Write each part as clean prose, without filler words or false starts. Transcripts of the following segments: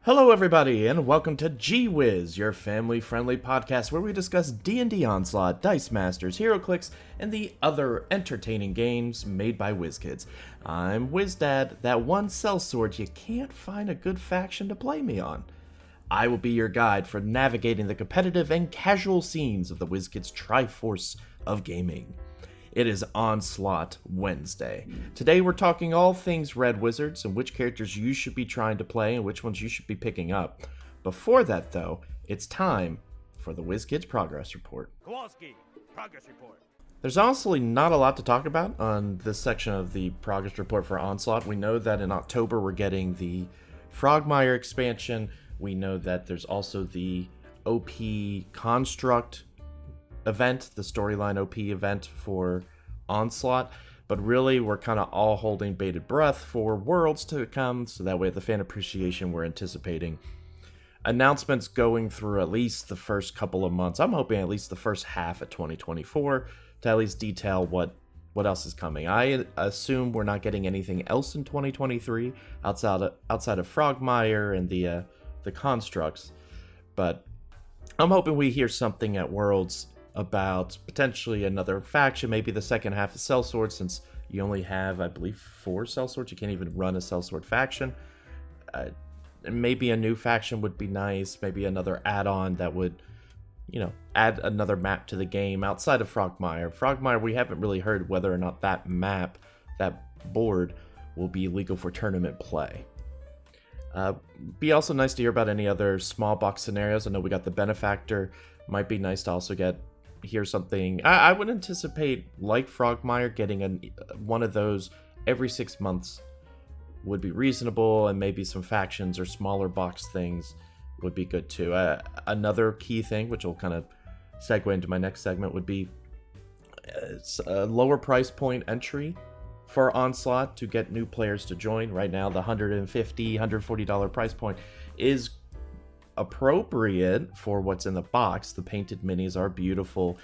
Hello everybody, and welcome to Whiz, your family-friendly podcast where we discuss D&D Onslaught, Dice Masters, HeroClix, and the other entertaining games made by WizKids. I'm WizDad, that one sellsword you can't find a good faction to play me on. I will be your guide for navigating the competitive and casual scenes of the WizKids Triforce of Gaming. It is Onslaught Wednesday. Today we're talking all things Red Wizards and which characters you should be trying to play and which ones you should be picking up. Before that, though, it's time for the WizKids Progress Report. Kowalski, Progress Report. There's honestly not a lot to talk about on this section of the Progress Report for Onslaught. We know that in October we're getting the Frogmire expansion. We know that there's also the OP Construct event, the storyline OP event for Onslaught, but really we're kind of all holding bated breath for Worlds to come, so that way at the Fan Appreciation we're anticipating announcements going through at least the first couple of months. I'm hoping at least the first half of 2024 to at least detail what else is coming. I assume we're not getting anything else in 2023 outside of Frogmire and the constructs, but I'm hoping we hear something at Worlds about potentially another faction, maybe the second half of Sellsword, since you only have, I believe, 4 Sellswords. You can't even run a Sellsword faction. Maybe a new faction would be nice. Maybe another add-on that would, add another map to the game outside of Frogmire. Frogmire, we haven't really heard whether or not that map, that board, will be legal for tournament play. Be also nice to hear about any other small box scenarios. I know we got the Benefactor. Might be nice to also hear something. I would anticipate, like Frogmire, getting one of those every 6 months would be reasonable, and maybe some factions or smaller box things would be good too. Another key thing, which will kind of segue into my next segment, would be a lower price point entry for Onslaught to get new players to join. Right now, the $150, $140 price point is appropriate for what's in the box. The painted minis are beautiful.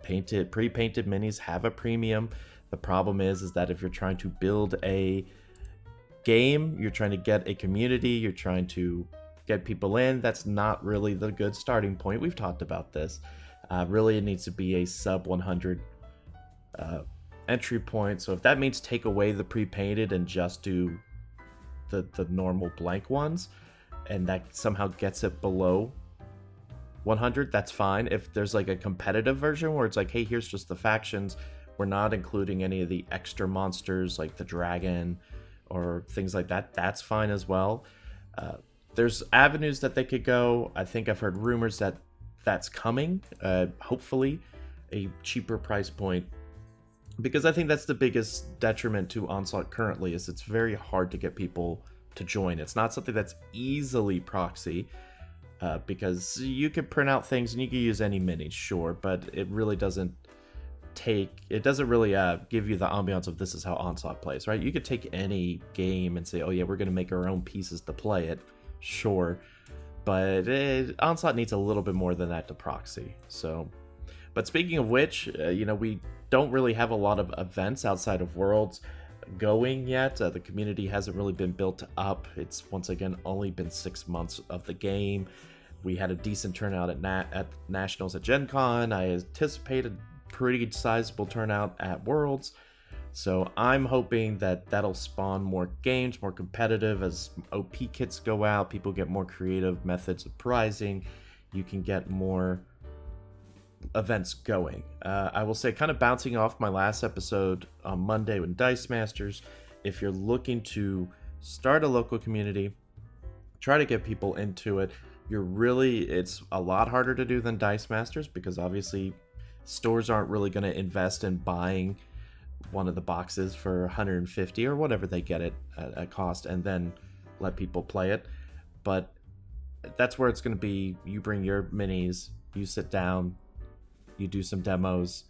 Pre-painted minis have a premium. The problem is that if you're trying to build a game, you're trying to get a community, you're trying to get people in, that's not really the good starting point. We've talked about this. Really, it needs to be a sub 100 entry point. So if that means take away the pre-painted and just do the normal blank ones, and that somehow gets it below 100, that's fine. If there's like a competitive version where it's like, hey, here's just the factions, we're not including any of the extra monsters like the dragon or things like that, that's fine as well. There's avenues that they could go. I think I've heard rumors that that's coming, hopefully a cheaper price point, because I think that's the biggest detriment to Onslaught currently, is it's very hard to get people to join. It's not something that's easily proxy, because you could print out things and you can use any minis, sure, but it really doesn't really give you the ambiance of this is how Onslaught plays, right? You could take any game and say, oh yeah, we're going to make our own pieces to play it, sure, but Onslaught needs a little bit more than that to proxy. So, but speaking of which, we don't really have a lot of events outside of Worlds going yet. The community hasn't really been built up. It's once again only been 6 months of the game. We had a decent turnout at Nationals at Gen Con. I anticipated pretty sizable turnout at Worlds, so I'm hoping that that'll spawn more games, more competitive. As OP kits go out, people get more creative methods of prizing, you can get more events going. I will say, kind of bouncing off my last episode on Monday with Dice Masters, if you're looking to start a local community, try to get people into it. It's a lot harder to do than Dice Masters, because obviously stores aren't really going to invest in buying one of the boxes for $150 or whatever they get it at cost and then let people play it. But that's where it's going to be. You bring your minis, you sit down, you do some demos,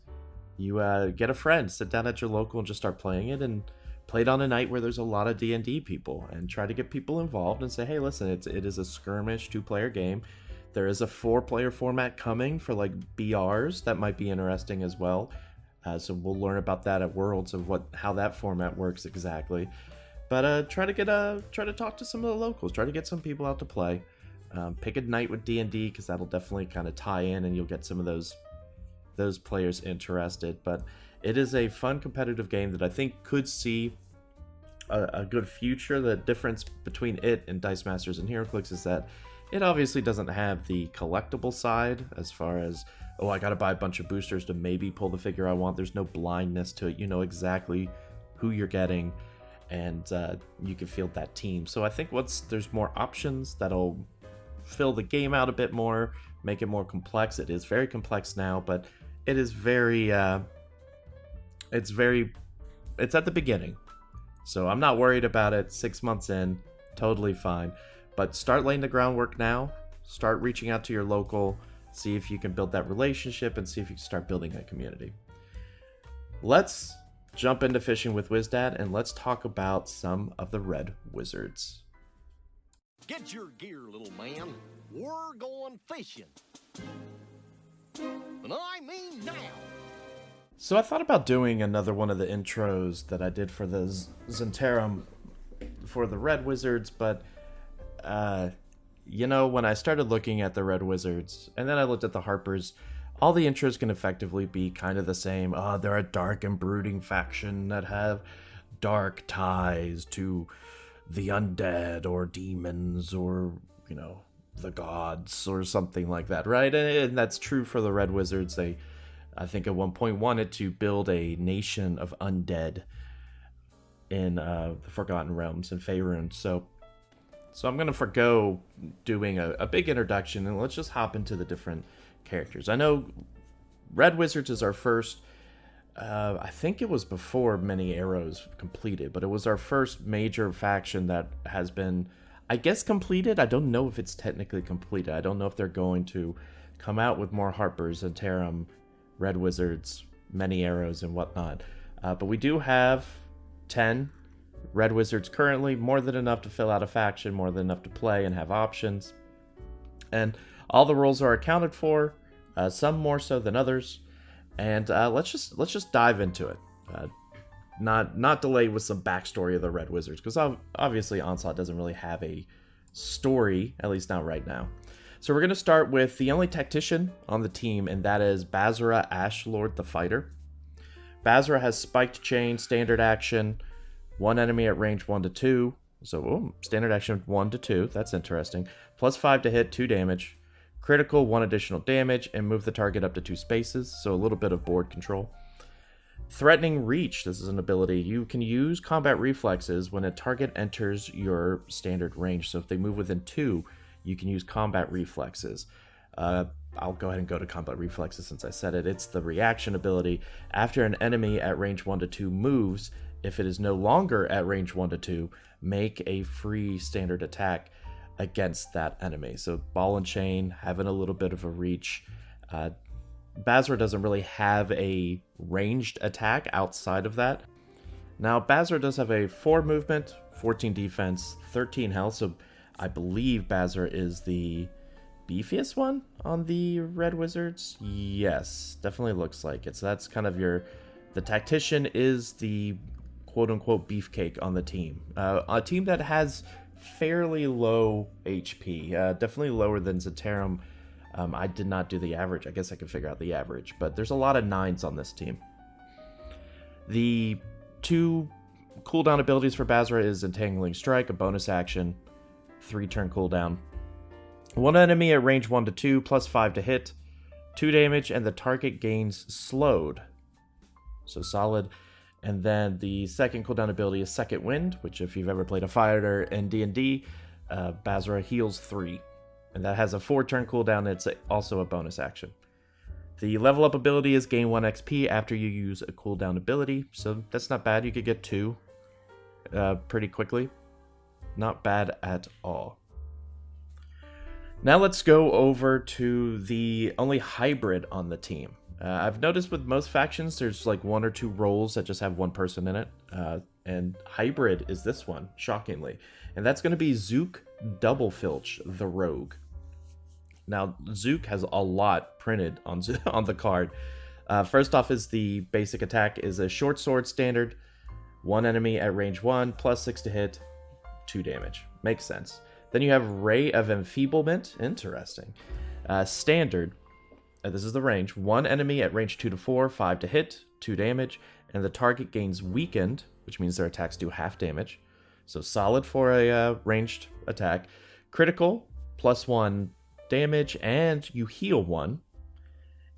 you get a friend, sit down at your local and just start playing it, and play it on a night where there's a lot of D&D people, and try to get people involved and say, hey, listen, it is a skirmish 2-player game. There is a 4-player format coming for like BRs that might be interesting as well. So we'll learn about that at Worlds of how that format works exactly. But try to talk to some of the locals. Try to get some people out to play. Pick a night with D&D because that'll definitely kind of tie in, and you'll get some of those players interested. But it is a fun competitive game that I think could see a good future. The difference between it and Dice Masters and HeroClix is that it obviously doesn't have the collectible side as far as, oh, I gotta buy a bunch of boosters to maybe pull the figure I want. There's no blindness to it. You know exactly who you're getting, and you can field that team. So I think once there's more options, that'll fill the game out a bit more, make it more complex. It is very complex now, but it is very it's at the beginning. So I'm not worried about it. 6 months in, totally fine. But start laying the groundwork now. Start reaching out to your local, see if you can build that relationship, and see if you can start building a community. Let's jump into fishing with WizDad, and let's talk about some of the red wizards. Get your gear, little man. We're going fishing. And I mean now. So I thought about doing another one of the intros that I did for the Zentarum for the red wizards, but when I started looking at the red wizards and then I looked at the Harpers, all the intros can effectively be kind of the same. They're a dark and brooding faction that have dark ties to the undead or demons or, the gods or something like that, right? And that's true for the red wizards. They, I think at one point, wanted to build a nation of undead in the Forgotten Realms and Faerun. So I'm going to forgo doing a big introduction, and let's just hop into the different characters. I know Red Wizards is our first, I think it was before Many Arrows completed, but it was our first major faction that has been, I guess, completed. I don't know if it's technically completed. I don't know if they're going to come out with more Harpers and Tarum, Red Wizards, Many Arrows, and whatnot. But we do have 10 Red Wizards currently, more than enough to fill out a faction, more than enough to play and have options. And all the roles are accounted for, some more so than others. And let's just dive into it. Not delay with some backstory of the Red Wizards, because obviously Onslaught doesn't really have a story, at least not right now. So we're going to start with the only tactician on the team, and that is Basra Ashlord the Fighter. Basra has Spiked Chain, standard action, one enemy at range 1 to 2. So standard action 1 to 2, that's interesting. +5 to hit, 2 damage. Critical, 1 additional damage, and move the target up to 2 spaces, so a little bit of board control. Threatening Reach, this is an ability. You can use combat reflexes when a target enters your standard range. So if they move within 2, you can use combat reflexes. I'll go ahead and go to combat reflexes since I said it. It's the reaction ability. After an enemy at range 1 to 2 moves, if it is no longer at range 1 to 2, make a free standard attack against that enemy. So Ball and Chain, having a little bit of a reach. Basra doesn't really have a ranged attack outside of that. Now, Basra does have a 4 movement, 14 defense, 13 health, so I believe Basra is the beefiest one on the Red Wizards. Yes, definitely looks like it. So that's kind of the tactician is the quote-unquote beefcake on the team. A team that has fairly low HP, definitely lower than Zentarum. I did not do the average. I guess I could figure out the average, but there's a lot of 9s on this team. The 2 cooldown abilities for Basra is Entangling Strike, a bonus action, 3-turn cooldown. One enemy at range 1 to 2, +5 to hit, 2 damage, and the target gains slowed. So solid. And then the second cooldown ability is Second Wind, which if you've ever played a fighter in D&D, Basra heals 3. And that has a 4-turn cooldown, and it's also a bonus action. The level up ability is gain 1 XP after you use a cooldown ability, so that's not bad. You could get 2 pretty quickly. Not bad at all. Now let's go over to the only hybrid on the team. I've noticed with most factions, there's like 1 or 2 roles that just have 1 person in it. And hybrid is this one, shockingly. And that's going to be Zook Doublefilch, the Rogue. Now, Zook has a lot printed on the card. First off is the basic attack is a short sword standard. One enemy at range 1, plus 6 to hit, 2 damage. Makes sense. Then you have Ray of Enfeeblement. Interesting. Standard. This is the range. One enemy at range 2 to 4, 5 to hit, 2 damage. And the target gains weakened, which means their attacks do half damage. So solid for a ranged attack. Critical, plus 1 damage, and you heal 1.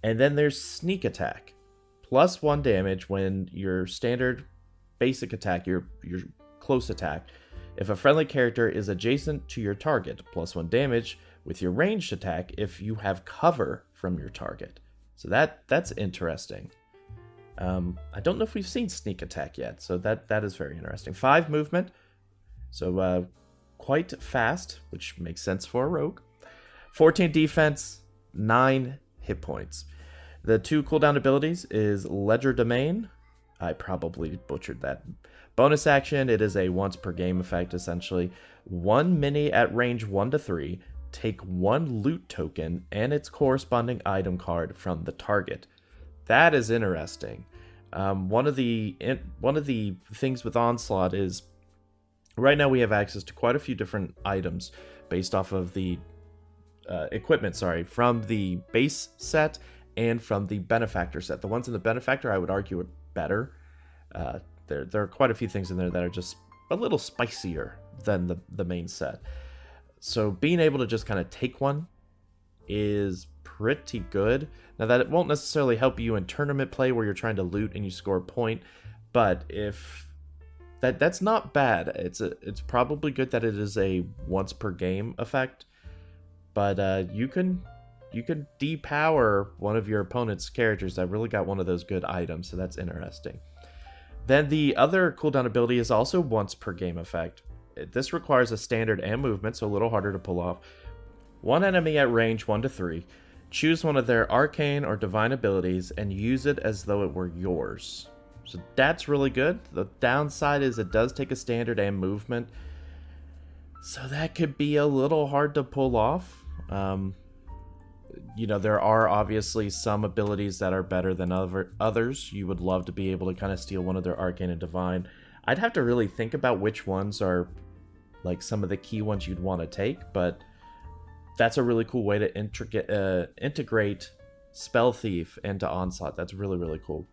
And then there's Sneak Attack. Plus 1 damage when your standard basic attack, your close attack. If a friendly character is adjacent to your target, plus 1 damage with your ranged attack if you have cover from your target. So that's interesting. I don't know if we've seen Sneak Attack yet, so that is very interesting. 5 movement, so quite fast, which makes sense for a rogue. 14 defense, 9 hit points. The 2 cooldown abilities is Ledger Domain. I probably butchered that. Bonus action, it is a once per game effect, essentially. 1 mini at range 1 to 3. Take 1 loot token and its corresponding item card from the target. That is interesting. One of the things with Onslaught is right now we have access to quite a few different items based off of the equipment, from the base set and from the Benefactor set. The ones in the Benefactor, I would argue, are better. There are quite a few things in there that are just a little spicier than the main set. So being able to just kind of take one is pretty good. Now that it won't necessarily help you in tournament play where you're trying to loot and you score a point, but if that's not bad. It's probably good that it is a once per game effect, but you can depower one of your opponent's characters that really got one of those good items, so that's interesting. Then the other cooldown ability is also once per game effect. This requires a standard and movement, so a little harder to pull off. One enemy at range 1 to 3. Choose one of their arcane or divine abilities and use it as though it were yours. So that's really good. The downside is it does take a standard and movement, so that could be a little hard to pull off. There are obviously some abilities that are better than others. You would love to be able to kind of steal one of their arcane and divine. I'd have to really think about which ones are like some of the key ones you'd want to take, but that's a really cool way to integrate Spell Thief into Onslaught. That's really, really cool.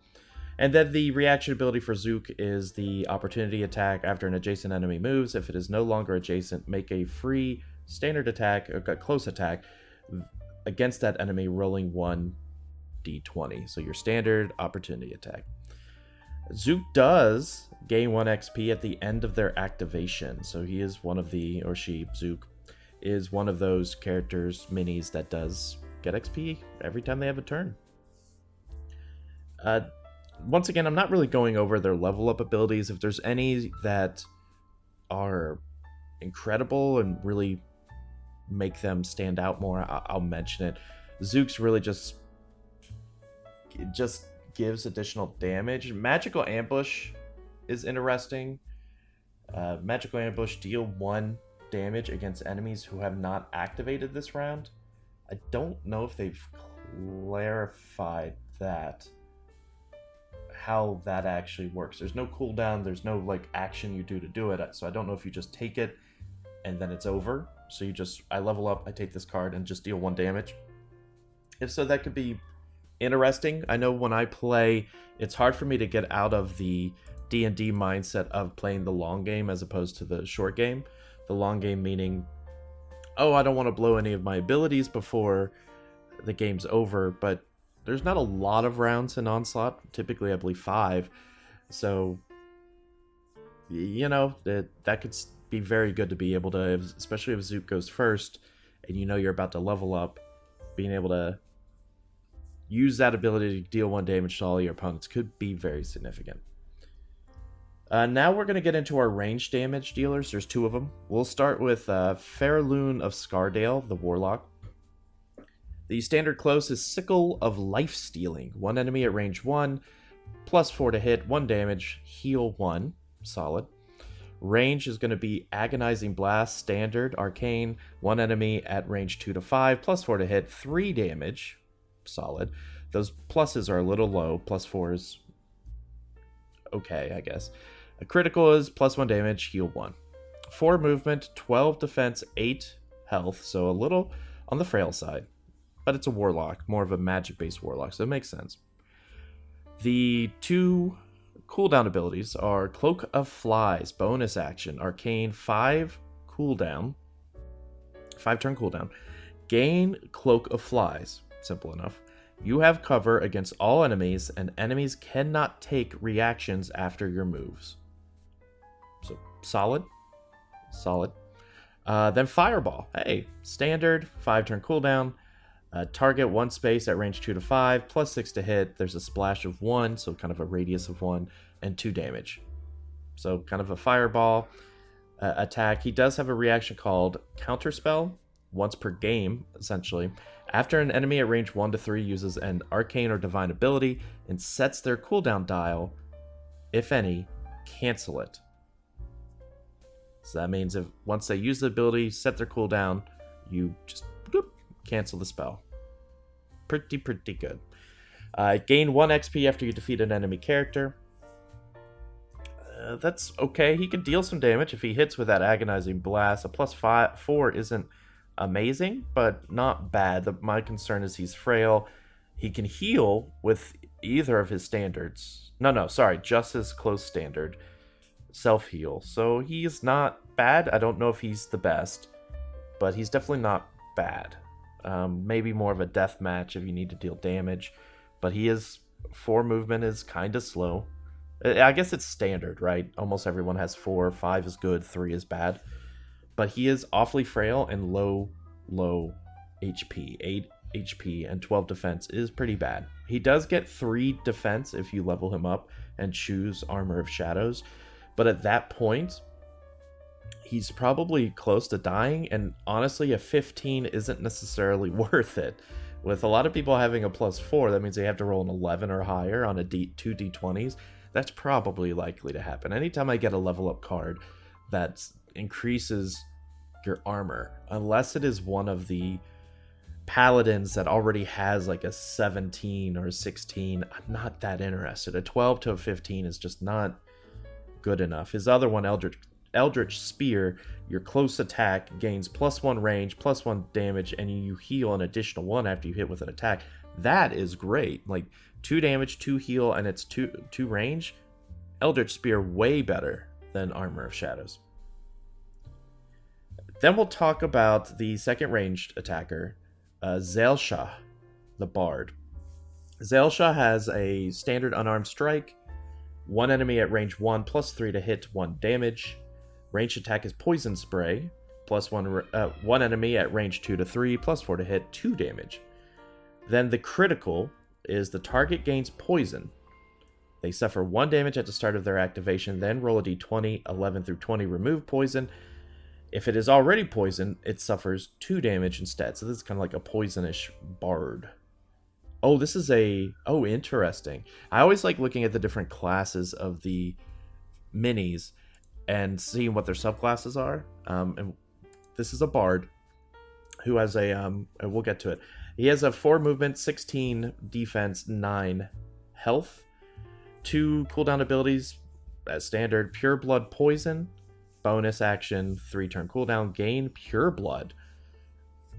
And then the reaction ability for Zook is the opportunity attack after an adjacent enemy moves. If it is no longer adjacent, make a free standard attack, or close attack, against that enemy, rolling 1d20. So your standard opportunity attack. Zook does gain 1 XP at the end of their activation. So he is one of the, or she, Zook, is one of those characters, minis, that does get XP every time they have a turn. Once again, I'm not really going over their level up abilities. If there's any that are incredible and really make them stand out more, I'll mention it. Zook's really just gives additional damage. Magical Ambush is interesting. Magical Ambush, deal 1 damage against enemies who have not activated this round. I don't know if they've clarified that, how that actually works. There's no cooldown, there's no action you do to do it, so I don't know if you just take it and then it's over. So I level up, I take this card and just deal 1 damage. If so, that could be interesting. I know when I play, it's hard for me to get out of the D&D mindset of playing the long game as opposed to the short game. The long game meaning, I don't want to blow any of my abilities before the game's over, but there's not a lot of rounds in Onslaught. Typically, I believe 5. So, that could be very good to be able to, especially if Zook goes first and you're about to level up, being able to use that ability to deal 1 damage to all your opponents could be very significant. Now we're going to get into our range damage dealers. There's 2 of them. We'll start with Fairloon of Scardale, the Warlock. The standard close is Sickle of Life Stealing. 1 enemy at range 1, plus 4 to hit, 1 damage, heal 1. Solid. Range is going to be Agonizing Blast, standard, arcane. 1 enemy at range 2 to 5, plus 4 to hit, 3 damage. Solid. Those pluses are a little low. Plus 4 is okay, I guess. A critical is +1 damage, heal 1. 4 movement, 12 defense, 8 health, so a little on the frail side. But it's a warlock, more of a magic-based warlock, so it makes sense. The 2 cooldown abilities are Cloak of Flies, bonus action, arcane, 5 cooldown, 5 turn cooldown. Gain Cloak of Flies, simple enough. You have cover against all enemies, and enemies cannot take reactions after your moves. So, solid. Then Fireball. Hey, standard, 5 turn cooldown. Target 1 space at range 2 to 5, +6 to hit. There's a splash of 1, so kind of a radius of 1, and 2 damage. So, kind of a Fireball attack. He does have a reaction called Counterspell, once per game, essentially. After an enemy at range 1 to 3 uses an arcane or divine ability and sets their cooldown dial, if any, cancel it. So that means if once they use the ability, set their cooldown, you just cancel the spell. Pretty good. Gain 1 XP after you defeat an enemy character. That's okay. He can deal some damage if he hits with that agonizing blast. A +4 isn't amazing, but not bad. My concern is he's frail. He can heal with either of his standards. Just his close standard. Self-heal. So he's not bad. I don't know if he's the best, but he's definitely not bad. Maybe more of a death match if you need to deal damage. But 4 movement is kind of slow. I guess it's standard, right? Almost everyone has 4. 5 is good, 3 is bad. But he is awfully frail and low HP. 8 HP and 12 defense is pretty bad. He does get 3 defense if you level him up and choose Armor of Shadows. But at that point, he's probably close to dying. And honestly, a 15 isn't necessarily worth it. With a lot of people having a +4, that means they have to roll an 11 or higher on 2 D20s. That's probably likely to happen. Anytime I get a level up card that increases your armor, unless it is one of the paladins that already has like a 17 or a 16, I'm not that interested. A 12 to a 15 is just not good enough. His other one, Eldritch Spear, your close attack gains +1 range, +1 damage, and you heal an additional 1 after you hit with an attack. That is great. Like 2 damage, 2 heal, and it's 2 range. Eldritch Spear way better than Armor of Shadows. Then we'll talk about the second ranged attacker, Zaelsha, the Bard. Zaelsha has a standard unarmed strike. 1 enemy at range 1, +3 to hit, 1 damage. Ranged attack is Poison Spray. +1 enemy at range 2 to 3, +4 to hit, 2 damage. Then the critical is the target gains poison. They suffer 1 damage at the start of their activation, then roll a d20, 11 through 20, remove poison. If it is already poisoned, it suffers 2 damage instead. So this is kind of like a poisonish bard. Oh, this is interesting. I always like looking at the different classes of the minis and seeing what their subclasses are. And this is a bard who has we'll get to it. He has a 4 movement, 16 defense, 9 health. 2 cooldown abilities as standard. Pure Blood Poison. Bonus action, 3 turn cooldown. Gain Pure Blood.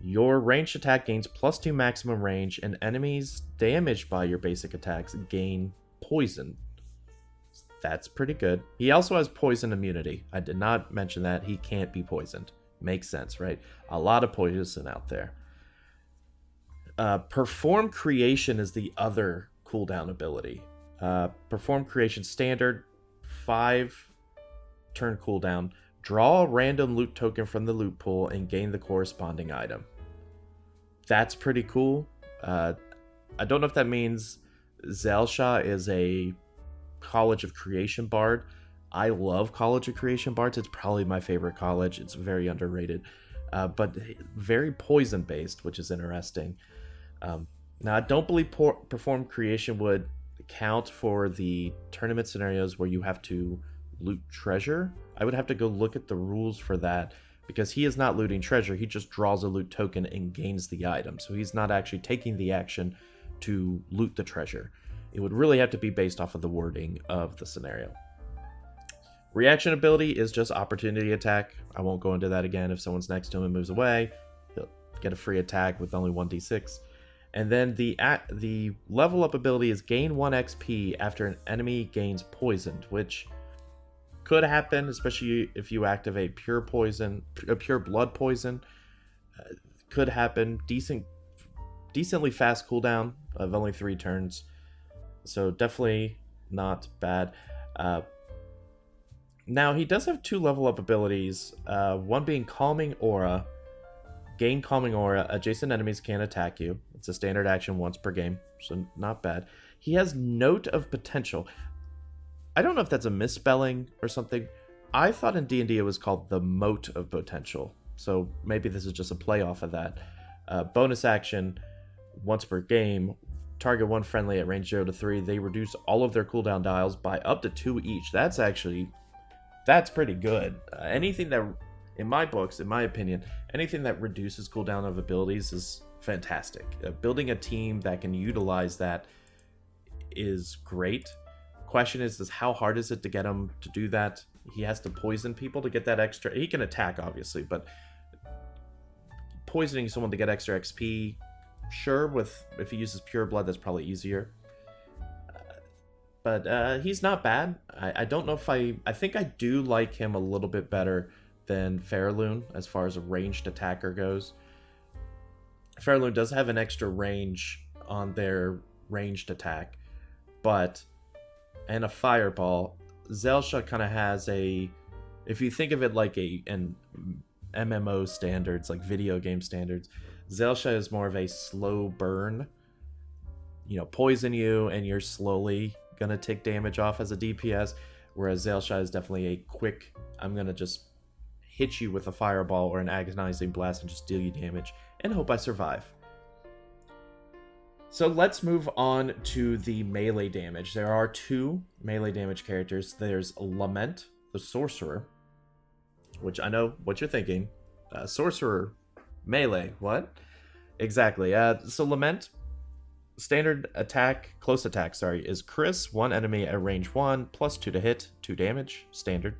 Your ranged attack gains +2 maximum range, and enemies damaged by your basic attacks gain poison. That's pretty good. He also has poison immunity. I did not mention that. He can't be poisoned. Makes sense, right? A lot of poison out there. Perform Creation is the other cooldown ability. Perform Creation standard, 5 turn cooldown. Draw a random loot token from the loot pool and gain the corresponding item. That's pretty cool. I don't know if that means Zaelsha is a College of Creation bard. I love College of Creation bards. It's probably my favorite college. It's very underrated. But very poison based, which is interesting. Now, I don't believe Perform Creation would count for the tournament scenarios where you have to loot treasure. I would have to go look at the rules for that, because he is not looting treasure. He just draws a loot token and gains the item. So he's not actually taking the action to loot the treasure. It would really have to be based off of the wording of the scenario. Reaction ability is just opportunity attack. I won't go into that again. If someone's next to him and moves away, he'll get a free attack with only 1d6. And then the level up ability is gain 1 XP after an enemy gains poisoned, which could happen, especially if you activate pure blood poison. Could happen. Decently fast cooldown of only 3 turns, so definitely not bad. Now he does have 2 level up abilities, one being Calming Aura. Gain Calming Aura, adjacent enemies can't attack you. It's a standard action once per game, so not bad. He has Note of Potential. I don't know if that's a misspelling or something. I thought in D&D it was called the Mote of Potential, so maybe this is just a play off of that. Bonus action, once per game, target one friendly at range 0 to 3. They reduce all of their cooldown dials by up to 2 each. That's pretty good. Anything that, in my books, in my opinion, anything that reduces cooldown of abilities is fantastic. Building a team that can utilize that is great. Question is how hard is it to get him to do that? He has to poison people to get that extra. He can attack, obviously, but poisoning someone to get extra XP, sure. If he uses pure blood, that's probably easier. But he's not bad. I don't know if I think I do like him a little bit better than Fairloon as far as a ranged attacker goes. Fairloon does have an extra range on their ranged attack, and a fireball. Zelsha kind of has if you think of it like an MMO standards, like video game standards, Zelsha is more of a slow burn. Poison you and you're slowly gonna take damage off as a DPS, whereas Zelsha is definitely a quick, I'm gonna just hit you with a fireball or an agonizing blast and just deal you damage and hope I survive. So let's move on to the melee damage. There are 2 melee damage characters. There's Lament, the Sorcerer, which I know what you're thinking. Sorcerer, melee, what? Exactly. So Lament, standard attack, close attack, is Chris, 1 enemy at range 1, plus 2 to hit, 2 damage, standard.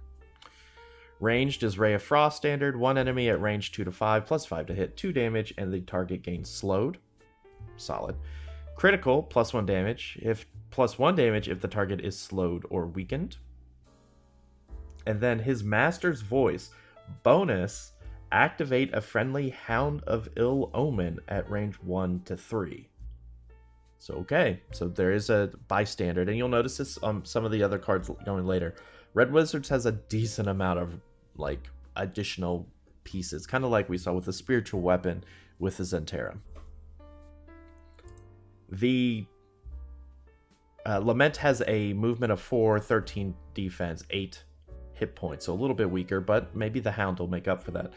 Ranged is Ray of Frost, standard, 1 enemy at range 2 to 5, plus 5 to hit, 2 damage, and the target gains slowed. Solid. Critical, plus 1 damage, if the target is slowed or weakened. And then his Master's Voice, bonus, activate a friendly Hound of Ill Omen at range 1 to 3. So there is a bystander, and you'll notice this on some of the other cards going later. Red Wizards has a decent amount of additional pieces, kind of like we saw with the spiritual weapon with the Zentera. The Lament has a movement of 4, 13 defense, 8 hit points, so a little bit weaker, but maybe the Hound will make up for that.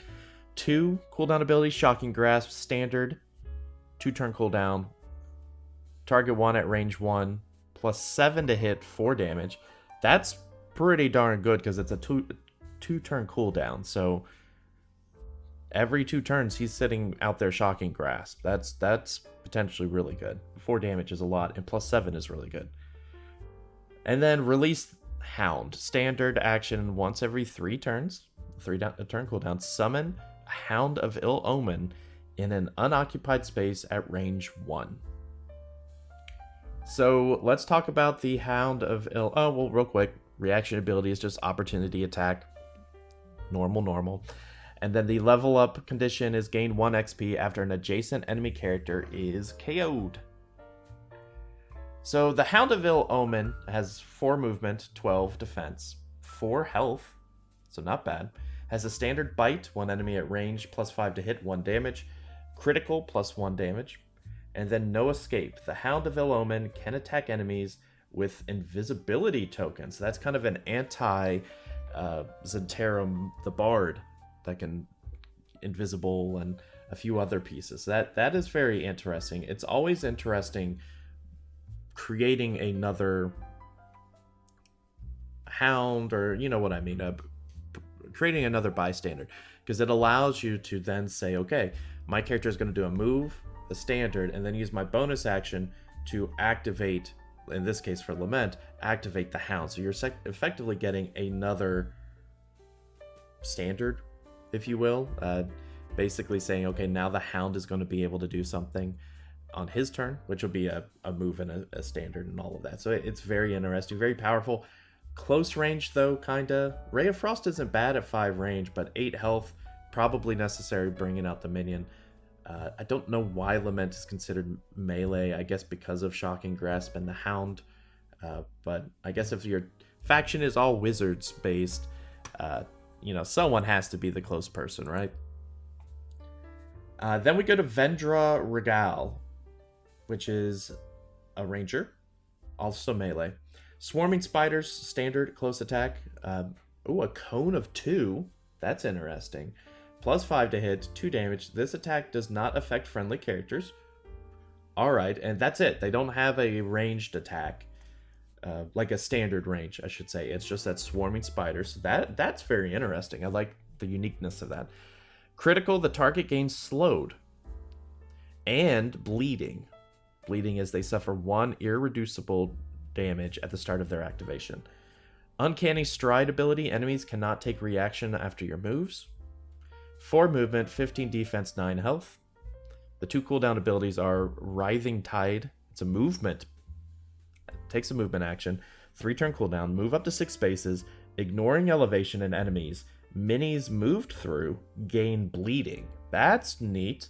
2 cooldown abilities, Shocking Grasp, standard, 2 turn cooldown, target 1 at range 1, plus 7 to hit, 4 damage. That's pretty darn good because it's a 2 turn cooldown, so every 2 turns he's sitting out there Shocking Grasp. That's potentially really good. 4 damage is a lot, and plus 7 is really good. And then Release Hound, standard action once every 3 turns, 3 turn cooldown. Summon a Hound of Ill Omen in an unoccupied space at range 1. So let's talk about the Hound of Ill. Oh, well, real quick. Reaction ability is just opportunity attack. Normal. And then the level up condition is gain 1 XP after an adjacent enemy character is KO'd. So the Hound of Ill Omen has 4 movement, 12 defense, 4 health, so not bad. Has a standard bite, 1 enemy at range, plus 5 to hit, 1 damage. Critical, plus 1 damage. And then no escape. The Hound of Ill Omen can attack enemies with invisibility tokens. So that's kind of an anti Zentera the Bard that can invisible and a few other pieces. That is very interesting. It's always interesting creating another Hound, or you know what I mean, creating another bystander, because it allows you to then say, okay, my character is going to do a move, a standard, and then use my bonus action to activate in this case for Lament, activate the Hound. So you're effectively getting another standard, if you will. Basically saying, okay, now the Hound is going to be able to do something on his turn, which will be a move and a standard and all of that. So it's very interesting, very powerful. Close range, though, kinda. Ray of Frost isn't bad at 5 range, but 8 health, probably necessary bringing out the minion. I don't know why Lament is considered melee, I guess because of Shocking Grasp and the Hound. But I guess if your faction is all wizards based, someone has to be the close person, right? Then we go to Vendra Regal, which is a ranger, also melee. Swarming Spiders, standard, close attack. A cone of 2. That's interesting. +5 to hit, 2 damage. This attack does not affect friendly characters. Alright, and that's it. They don't have a ranged attack. Like a standard range, I should say. It's just that Swarming Spiders. That's very interesting. I like the uniqueness of that. Critical, the target gains slowed. And bleeding. Bleeding is they suffer 1 irreducible damage at the start of their activation. Uncanny Stride ability, enemies cannot take reaction after your moves. 4 movement, 15 defense, 9 health. The 2 cooldown abilities are Writhing Tide. It's a movement. It takes a movement action. 3 turn cooldown. Move up to 6 spaces. Ignoring elevation and enemies. Minis moved through gain bleeding. That's neat.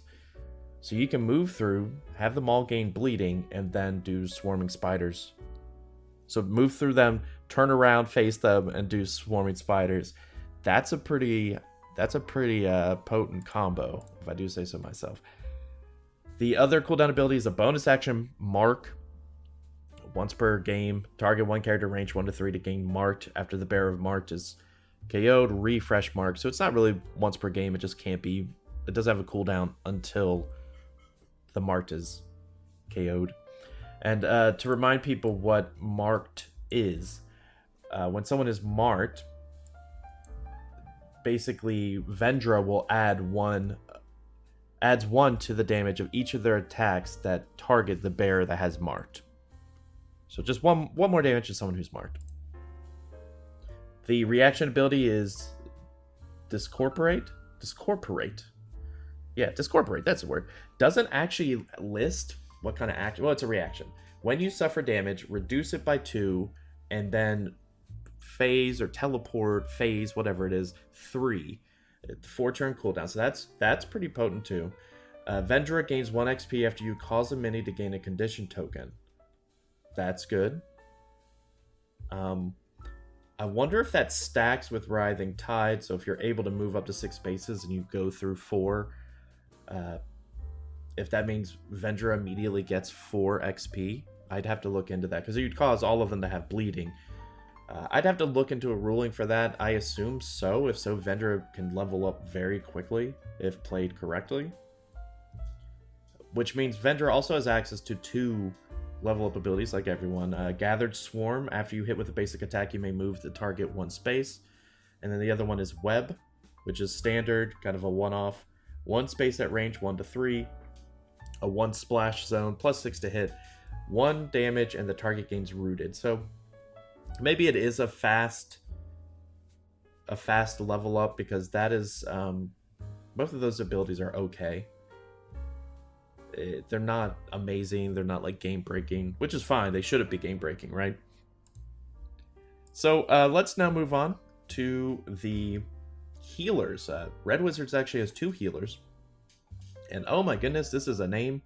So you can move through, have them all gain bleeding, and then do Swarming Spiders. So move through them, turn around, face them, and do Swarming Spiders. That's a pretty potent combo, if I do say so myself. The other cooldown ability is a bonus action, Mark. Once per game, target 1 character range 1 to 3 to gain marked after the bearer of marked is KO'd, refresh mark. So it's not really once per game, it just can't be. It does have a cooldown until the marked is KO'd. And to remind people what marked is, when someone is marked, basically Vendra will adds 1 to the damage of each of their attacks that target the bearer that has marked. So just one more damage to someone who's marked. The reaction ability is Discorporate. Yeah, Discorporate, that's the word. Doesn't actually list what kind of action. Well, it's a reaction. When you suffer damage, reduce it by 2, and then phase or teleport, phase, whatever it is, 3. 4 turn cooldown. So that's pretty potent too. Vendra gains 1 XP after you cause a mini to gain a condition token. That's good. I wonder if that stacks with Writhing Tide. So if you're able to move up to 6 spaces and you go through 4, if that means Vendra immediately gets 4 XP, I'd have to look into that because you'd cause all of them to have bleeding. I'd have to look into a ruling for that. I assume so. If so, Vendra can level up very quickly if played correctly. Which means Vendra also has access to 2 level up abilities like everyone. Gathered Swarm. After you hit with a basic attack, you may move the target 1 space. And then the other one is Web, which is standard, kind of a one-off. 1 space at range, 1 to 3. A 1 splash zone, +6 to hit. 1 damage, and the target gains rooted. So maybe it is a fast level up because that is both of those abilities are okay. They're not amazing. They're not like game breaking, which is fine. They shouldn't be game breaking, right? So let's now move on to the healers. Red Wizards actually has 2 healers, and oh my goodness, this is a name: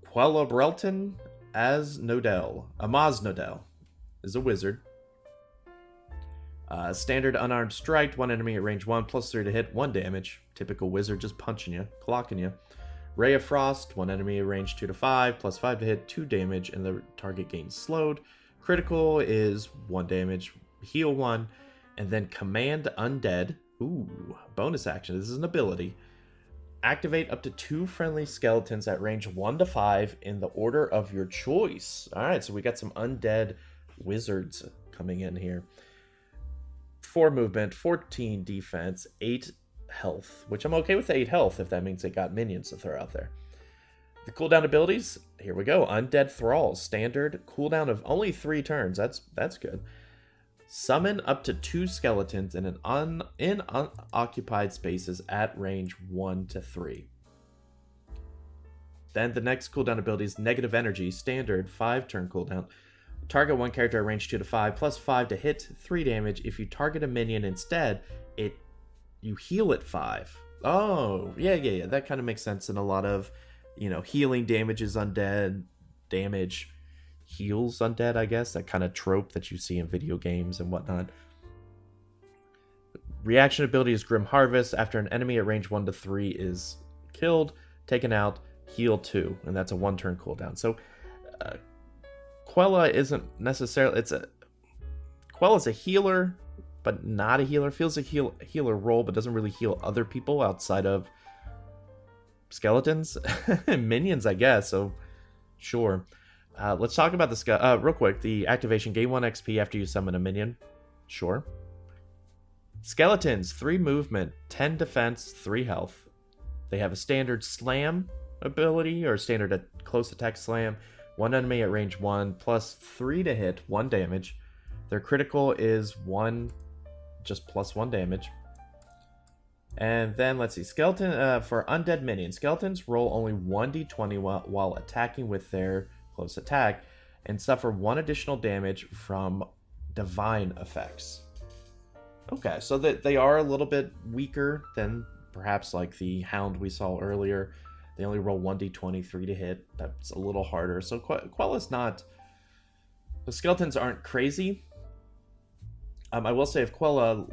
Quellabrelton as Nodell. Amaz Nodell is a wizard. Standard unarmed strike, 1 enemy at range 1, +3 to hit, 1 damage. Typical wizard, just punching you, clocking you. Ray of Frost, 1 enemy at range 2 to 5, +5 to hit, 2 damage, and the target gains slowed. Critical is 1 damage, heal 1, and then Command Undead. Ooh, bonus action. This is an ability. Activate up to 2 friendly skeletons at range 1 to 5 in the order of your choice. Alright, so we got some undead wizards coming in here. 4 movement, 14 defense, 8 health, which I'm okay with 8 health if that means they got minions to throw out there. The cooldown abilities, here we go. Undead Thralls, standard cooldown of only 3 turns. That's good. Summon up to 2 skeletons in unoccupied spaces at range 1 to 3. Then the next cooldown ability is Negative Energy, standard 5-turn cooldown. Target one character at range 2 to 5, plus 5 to hit, 3 damage. If you target a minion instead, you heal at 5. Oh, yeah. That kind of makes sense in a lot of, healing damages undead, damage heals undead, I guess. That kind of trope that you see in video games and whatnot. Reaction ability is Grim Harvest. After an enemy at range 1 to 3 is killed, taken out, heal 2. And that's a 1-turn cooldown. So, Quella isn't necessarily... Quella's a healer, but not a healer. Feels a healer role, but doesn't really heal other people outside of skeletons and minions, I guess. So, sure. Let's talk about the real quick. The activation, gain 1 XP after you summon a minion. Sure. Skeletons, 3 movement, 10 defense, 3 health. They have a standard slam ability, or standard close attack slam. 1 enemy at range 1, plus 3 to hit, 1 damage. Their critical is 1, just plus 1 damage. And then, let's see, skeleton for undead minions. Skeletons roll only 1d20 while attacking with their close attack, and suffer 1 additional damage from divine effects. Okay, so they are a little bit weaker than perhaps like the Hound we saw earlier. They only roll 1d20, 3 to hit. That's a little harder. So Quella's not... The skeletons aren't crazy. I will say if Quella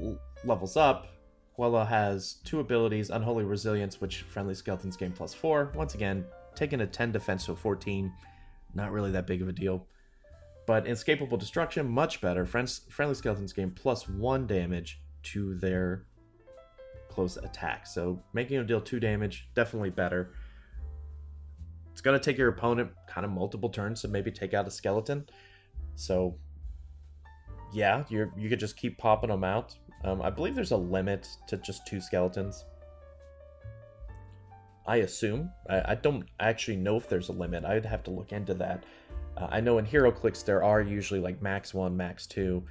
levels up, Quella has 2 abilities, Unholy Resilience, which friendly skeletons gain plus 4. Once again, taking a 10 defense to a 14. Not really that big of a deal. But Inescapable Destruction, much better. Friendly skeletons gain plus 1 damage to their close attack. So making them deal 2 damage, definitely better. It's going to take your opponent kind of multiple turns to maybe take out a skeleton. So, yeah, you could just keep popping them out. I believe there's a limit to just 2 skeletons. I assume. I don't actually know if there's a limit. I'd have to look into that. I know in HeroClix there are usually like max 1, max 2.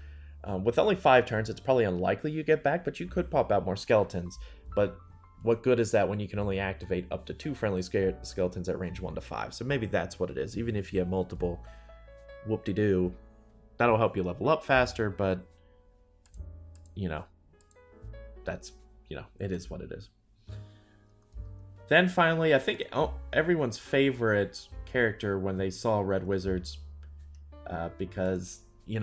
With only 5 turns, it's probably unlikely you get back, but you could pop out more skeletons. But what good is that when you can only activate up to 2 friendly skeletons at range 1 to 5? So maybe that's what it is. Even if you have multiple, whoop-de-doo, that'll help you level up faster, but, that's, it is what it is. Then finally, I think everyone's favorite character when they saw Red Wizards, because, it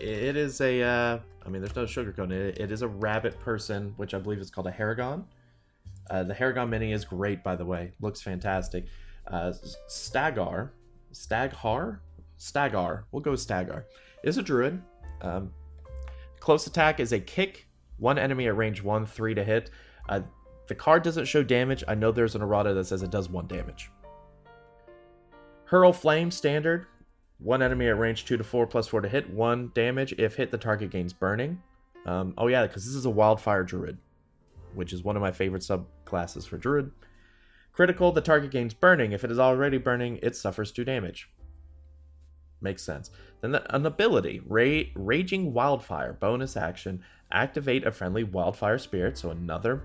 is a, there's no sugarcoating it. It is a rabbit person, which I believe is called a Haragon. The Haragon mini is great, by the way. Looks fantastic. Stagar. We'll go with Stagar. Is a druid. Close attack is a kick. 1 enemy at range 1, 3 to hit. The card doesn't show damage. I know there's an errata that says it does 1 damage. Hurl Flame, standard. 1 enemy at range 2 to 4, plus 4 to hit, 1 damage. If hit, the target gains burning. Oh yeah, because this is a wildfire druid, which is one of my favorite subclasses for druid. Critical, the target gains burning. If it is already burning, it suffers 2 damage. Makes sense. Then an ability, Raging Wildfire, bonus action. Activate a friendly wildfire spirit, so another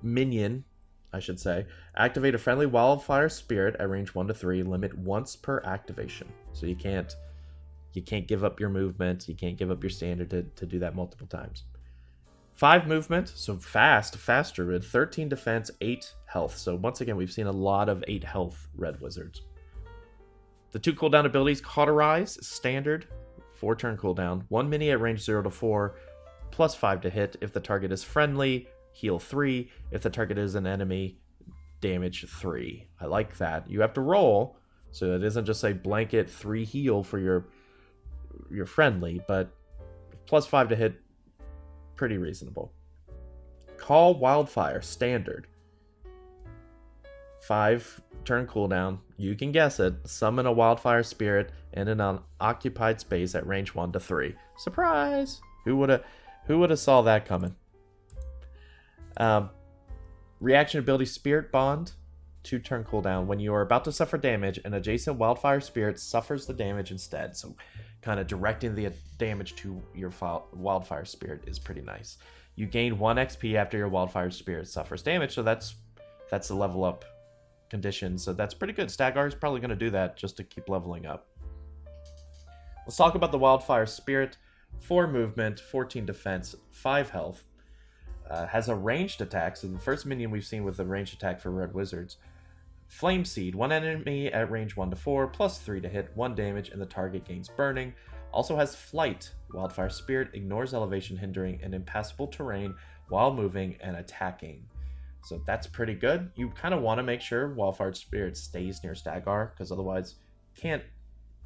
minion, I should say. Activate a friendly wildfire spirit at range 1 to 3, limit once per activation. So you can't give up your movement, you can't give up your standard to do that multiple times. 5 movement, so fast druid, 13 defense, 8 health. So once again, we've seen a lot of 8 health Red Wizards. The 2 cooldown abilities, Cauterize, standard, 4-turn cooldown, 1 mini at range 0 to 4, plus 5 to hit. If the target is friendly, heal 3. If the target is an enemy, damage 3. I like that. You have to roll, so it isn't just a blanket 3 heal for your friendly, but plus 5 to hit, pretty reasonable. Call Wildfire, standard. 5-turn cooldown. You can guess it. Summon a wildfire spirit in an unoccupied space at range 1 to 3. Surprise! Who would have saw that coming? Reaction ability Spirit Bond, 2-turn cooldown. When you are about to suffer damage, an adjacent wildfire spirit suffers the damage instead. So kind of directing the damage to your wildfire spirit is pretty nice. You gain 1 XP after your wildfire spirit suffers damage, so that's a level up condition. So that's pretty good. Staggar is probably going to do that just to keep leveling up. Let's talk about the wildfire spirit. 4 movement, 14 defense, 5 health. Has a ranged attack, so the first minion we've seen with a ranged attack for Red Wizards. Flame Seed, 1 enemy at range 1 to 4, plus 3 to hit, 1 damage, and the target gains burning. Also has Flight. Wildfire Spirit ignores elevation, hindering an impassable terrain while moving and attacking. So that's pretty good. You kind of want to make sure Wildfire Spirit stays near Staggar, because otherwise can't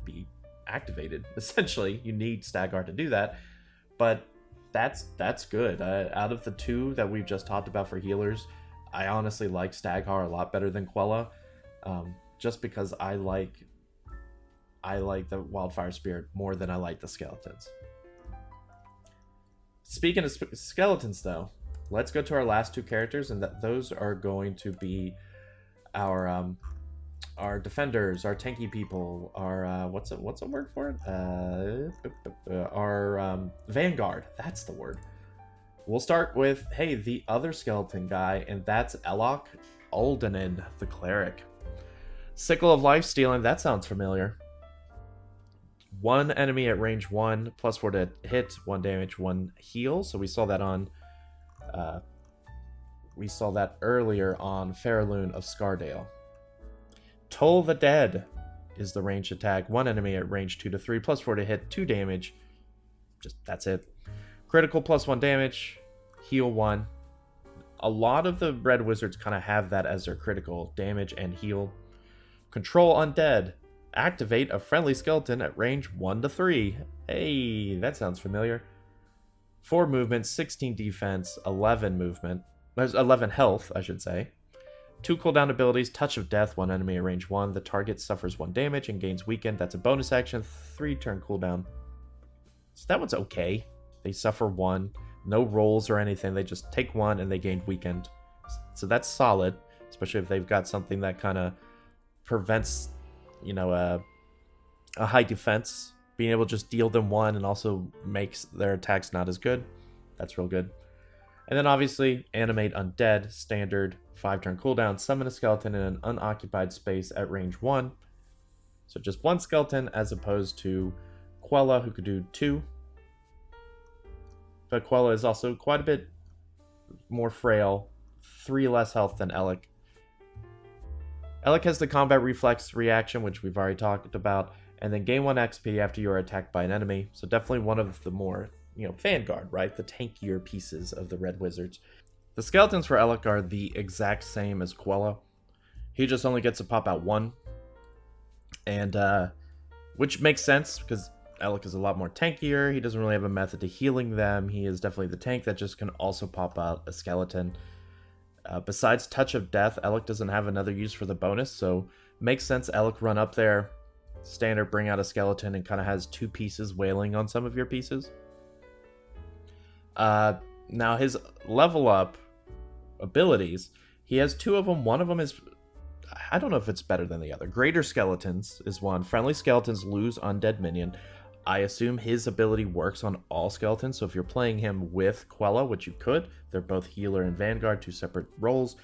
be activated. Essentially, you need Staggar to do that. But that's good. Out of the 2 that we've just talked about for healers, I honestly like Staggar a lot better than Quella, just because I like the Wildfire Spirit more than I like the skeletons. Speaking of skeletons, though, let's go to our last 2 characters, and those are going to be our defenders, our tanky people, our what's a word for it? Our vanguard. That's the word. We'll start with, hey, the other skeleton guy, and that's Elok Aldenin, the cleric. Sickle of Life Stealing, that sounds familiar. 1 enemy at range 1, plus 4 to hit, 1 damage, 1 heal. So we saw that earlier on Faraloon of Scardale. Toll the Dead is the ranged attack. 1 enemy at range 2 to 3, plus 4 to hit, 2 damage. That's it. Critical plus 1 damage, heal 1. A lot of the Red Wizards kind of have that as their critical damage and heal. Control Undead. Activate a friendly skeleton at range 1 to 3. Hey, that sounds familiar. 4 movement, 16 defense, 11 movement. There's 11 health, I should say. 2 cooldown abilities, Touch of Death, 1 enemy at range 1. The target suffers 1 damage and gains weakened. That's a bonus action, 3-turn cooldown. So that one's okay. They suffer 1. No rolls or anything. They just take 1 and they gain weakened. So that's solid, especially if they've got something that kind of prevents, a high defense. Being able to just deal them 1 and also makes their attacks not as good. That's real good. And then obviously, Animate Undead, standard, 5-turn cooldown. Summon a skeleton in an unoccupied space at range 1. So just 1 skeleton as opposed to Quella, who could do 2. But Quella is also quite a bit more frail, 3 less health than Elec. Elec has the combat reflex reaction, which we've already talked about, and then gain 1 XP after you are attacked by an enemy. So definitely one of the more, Vanguard, right? The tankier pieces of the Red Wizards. The skeletons for Elec are the exact same as Quella. He just only gets to pop out 1. And, which makes sense, because Elec is a lot more tankier. He doesn't really have a method to healing them. He is definitely the tank that just can also pop out a skeleton. Besides Touch of Death, Elec doesn't have another use for the bonus, so makes sense Elec run up there, standard, bring out a skeleton, and kind of has 2 pieces wailing on some of your pieces. Now his level up abilities, he has 2 of them. One of them is, I don't know if it's better than the other. Greater Skeletons is one. Friendly skeletons lose undead minion. I assume his ability works on all skeletons, so if you're playing him with Quella, which you could, they're both healer and vanguard, 2 separate roles,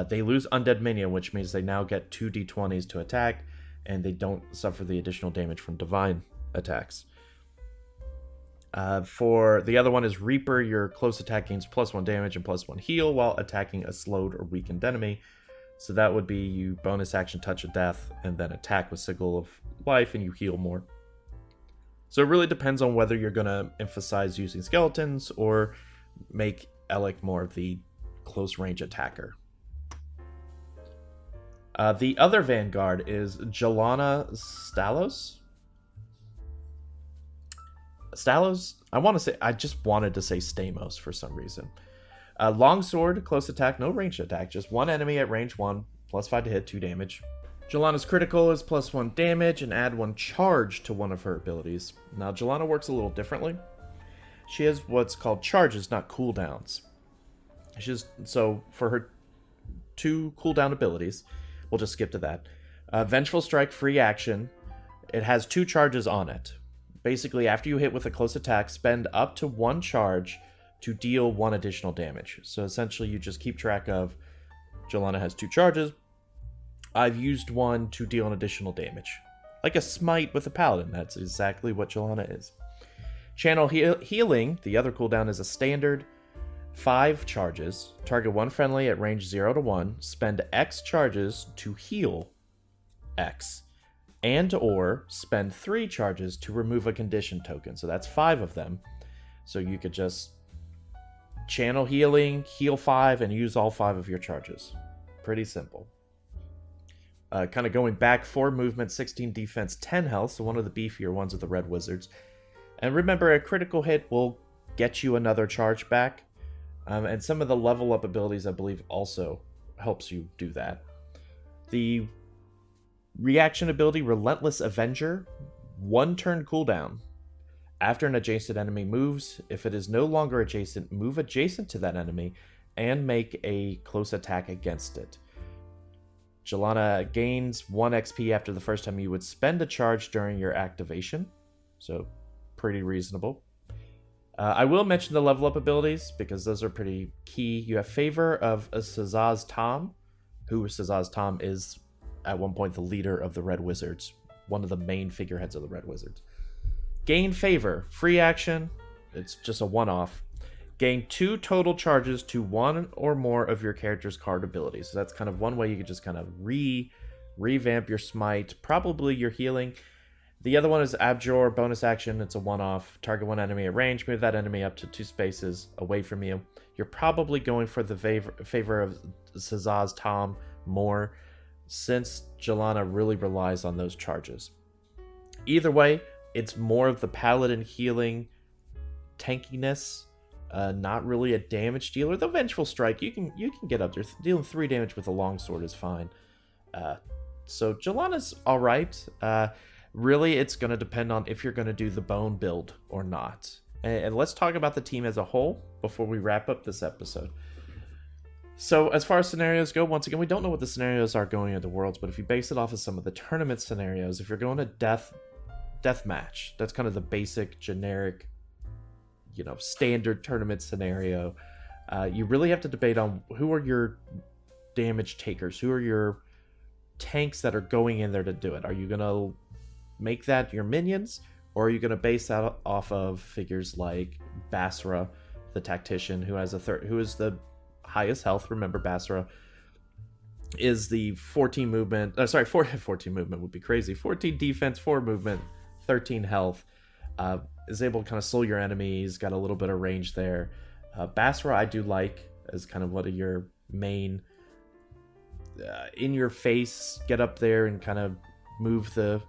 they lose undead minion, which means they now get 2 d20s to attack, and they don't suffer the additional damage from divine attacks. For the other one is Reaper, your close attack gains +1 damage and +1 heal while attacking a slowed or weakened enemy. So that would be you bonus action Touch of Death, and then attack with Sickle of Life, and you heal more. So it really depends on whether you're going to emphasize using skeletons or make Elec more of the close range attacker. The other Vanguard is Jelana Stalos. Stalos? I just wanted to say Stamos for some reason. Longsword, close attack, no ranged attack, just 1 enemy at range 1, +5 to hit, 2 damage. Jelana's critical is +1 damage, and add 1 charge to one of her abilities. Now, Jelana works a little differently. She has what's called charges, not cooldowns. So for her two cooldown abilities. We'll just skip to that. Vengeful Strike, free action. It has 2 charges on it. Basically, after you hit with a close attack, spend up to 1 charge to deal 1 additional damage. So essentially, you just keep track of, Jelana has 2 charges. I've used 1 to deal an additional damage. Like a smite with a paladin. That's exactly what Jelana is. Channel Healing, the other cooldown, is a standard 5 charges. Target 1 friendly at range 0 to 1. Spend X charges to heal X. And or spend 3 charges to remove a condition token. So that's 5 of them. So you could just channel healing, heal 5, and use all 5 of your charges. Pretty simple. Kind of going back, 4 movement, 16 defense, 10 health. So one of the beefier ones of the Red Wizards. And remember, a critical hit will get you another charge back. And some of the level up abilities, I believe, also helps you do that. The reaction ability, Relentless Avenger, 1 turn cooldown. After an adjacent enemy moves, if it is no longer adjacent, move adjacent to that enemy and make a close attack against it. Jelana gains 1 XP after the first time you would spend a charge during your activation. So, pretty reasonable. I will mention the level up abilities because those are pretty key. You have Favor of Sazaz Tom, who Sazaz Tom is at one point the leader of the Red Wizards, one of the main figureheads of the Red Wizards. Gain Favor, free action, it's just a one-off. Gain 2 total charges to 1 or more of your character's card abilities. So that's kind of one way you could just kind of revamp your smite, probably your healing. The other one is Abjure, bonus action, it's a one-off. Target 1 enemy at range, move that enemy up to 2 spaces away from you. You're probably going for the favor of Sazaz Tom more, since Jelana really relies on those charges. Either way, it's more of the paladin healing tankiness, not really a damage dealer. The Vengeful Strike, you can get up there. Dealing 3 damage with a longsword is fine. So Jelana's alright. Really, it's going to depend on if you're going to do the bone build or not. And let's talk about the team as a whole before we wrap up this episode. So as far as scenarios go, once again, we don't know what the scenarios are going into Worlds, but if you base it off of some of the tournament scenarios, if you're going to death match, that's kind of the basic, generic, standard tournament scenario. You really have to debate on who are your damage takers, who are your tanks that are going in there to do it. Are you going to make that your minions, or are you going to base that off of figures like Basra, the tactician, who is the highest health? Remember, Basra is the 14 movement. 14 movement would be crazy. 14 defense, 4 movement, 13 health. Is able to kind of slow your enemies. Got a little bit of range there. Basra, I do like as kind of one of your main in your face. Get up there and kind of move the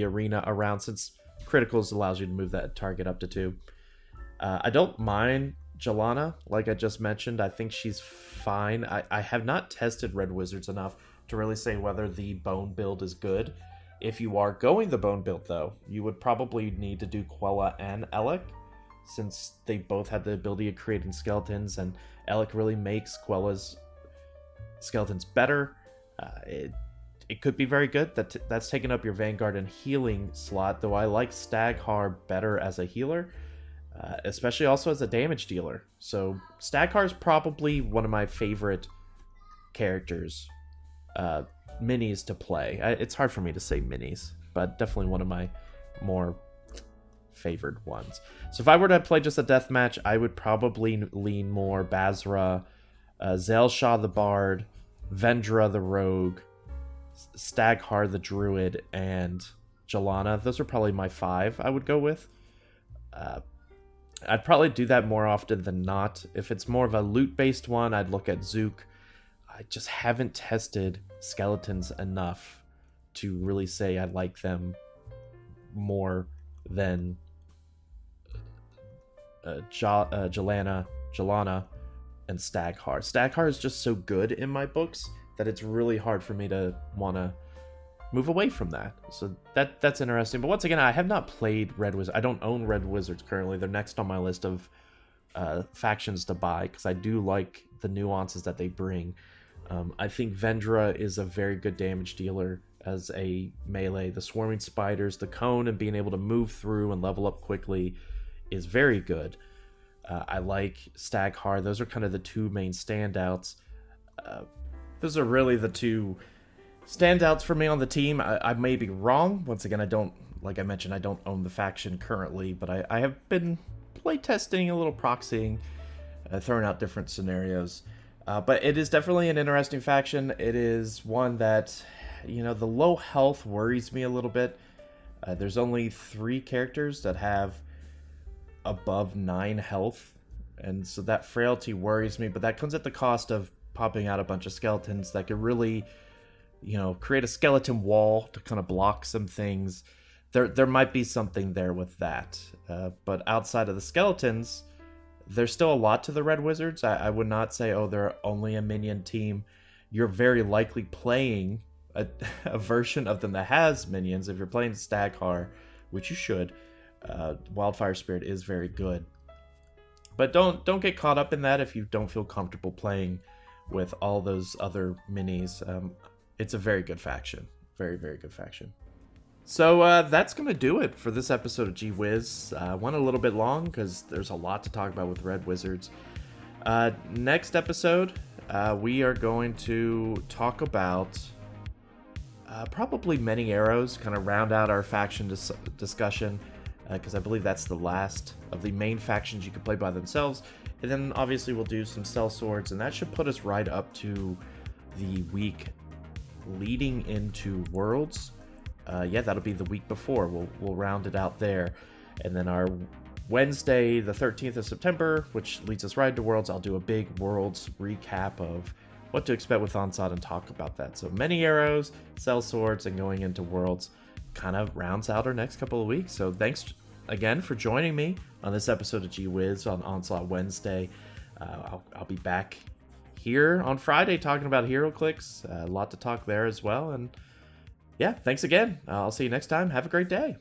arena around, since criticals allows you to move that target up to 2. I don't mind Jelana, like I just mentioned. I think she's fine. I have not tested Red Wizards enough to really say whether the bone build is good. If you are going the bone build, though, you would probably need to do Quella and Alec, since they both have the ability of creating skeletons, and Alec really makes Quella's skeletons better. It could be very good. That's taking up your Vanguard and healing slot, though I like Staghar better as a healer, especially also as a damage dealer. So Staghar is probably one of my favorite characters, minis to play. It's hard for me to say minis, but definitely one of my more favored ones. So if I were to play just a deathmatch, I would probably lean more Basra, Zelshaw the Bard, Vendra the Rogue, Staghar the Druid, and Jelana. Those are probably my 5 I would go with. I'd probably do that more often than not. If it's more of a loot-based one, I'd look at Zook. I just haven't tested skeletons enough to really say I like them more than Jelana, and Staghar. Staghar is just so good in my books that it's really hard for me to want to move away from that. So that's interesting. But once again, I have not played Red Wizards. I don't own Red Wizards currently. They're next on my list of factions to buy, because I do like the nuances that they bring. I think Vendra is a very good damage dealer as a melee. The swarming spiders, the cone, and being able to move through and level up quickly is very good. I like Staghar. Those are kind of the two main standouts. Those are really the two standouts for me on the team. I may be wrong. Once again, I don't, like I mentioned, I don't own the faction currently, but I have been playtesting, a little proxying, throwing out different scenarios. But it is definitely an interesting faction. It is one that, the low health worries me a little bit. There's only 3 characters that have above 9 health, and so that frailty worries me, but that comes at the cost of popping out a bunch of skeletons that could really, create a skeleton wall to kind of block some things. There might be something there with that. But outside of the skeletons, there's still a lot to the Red Wizards. I would not say, they're only a minion team. You're very likely playing a version of them that has minions. If you're playing Staghar, which you should, Wildfire Spirit is very good. But don't get caught up in that if you don't feel comfortable playing with all those other minis. It's a very good faction. Very, very good faction. So that's going to do it for this episode of Whiz. Went a little bit long because there's a lot to talk about with Red Wizards. Next episode, we are going to talk about probably many arrows, kind of round out our faction discussion, because I believe that's the last of the main factions you can play by themselves. And then obviously we'll do some cell swords, and that should put us right up to the week leading into Worlds. That'll be the week before. We'll round it out there. And then our Wednesday, the 13th of September, which leads us right into Worlds, I'll do a big Worlds recap of what to expect with Onslaught and talk about that. So many arrows, cell swords, and going into Worlds kind of rounds out our next couple of weeks. So thanks again for joining me on this episode of Whiz on Onslaught Wednesday. I'll be back here on Friday talking about HeroClix. A lot to talk there as well. And yeah, thanks again. I'll see you next time. Have a great day.